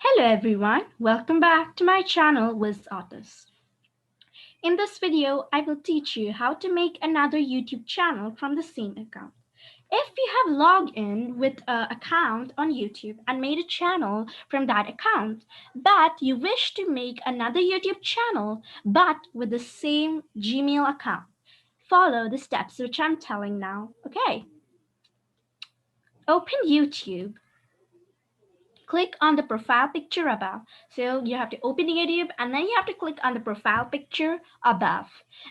Hello everyone, welcome back to my channel Wizartist. In this video, I will teach you how to make another YouTube channel from the same account. If you have logged in with an account on YouTube and made a channel from that account, but you wish to make another YouTube channel but with the same Gmail account, follow the steps which I'm telling now. Okay, open YouTube. Click on the profile picture above. So you have to open the YouTube and then you have to click on the profile picture above.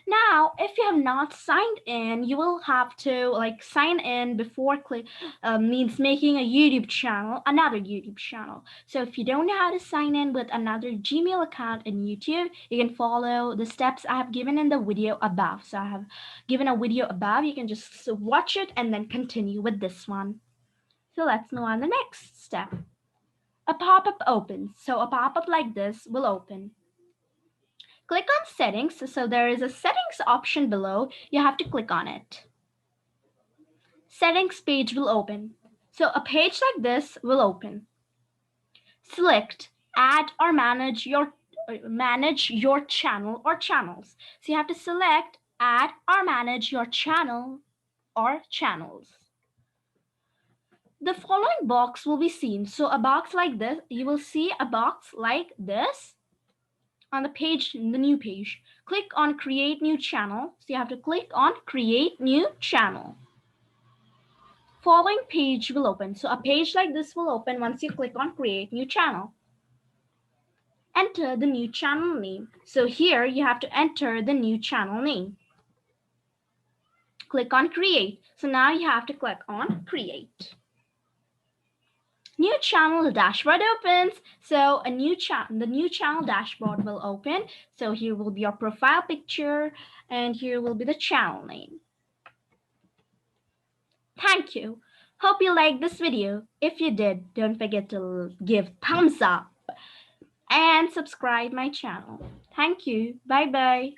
Now, if you have not signed in, you will have to sign in before means making a YouTube channel, another YouTube channel. So if you don't know how to sign in with another Gmail account in YouTube, you can follow the steps I have given in the video above. So I have given a video above. You can just watch it and then continue with this one. So let's move on to the next step. A pop-up opens. So a pop-up like this will open. Click on settings. So there is a settings option below. You have to click on it. Settings page will open. So a page like this will open. Select add or manage your channel or channels. So you have to select add or manage your channel or channels. The following box will be seen. So a box like this, you will see a box like this on the page, the new page. Click on create new channel. So you have to click on create new channel. Following page will open. So a page like this will open once you click on create new channel. Enter the new channel name. So here you have to enter the new channel name. Click on create. So now you have to click on create. New channel dashboard opens. So the new channel dashboard will open. So here will be your profile picture and here will be the channel name. Thank you. Hope you liked this video. If you did, don't forget to give thumbs up and subscribe my channel. Thank you. Bye bye.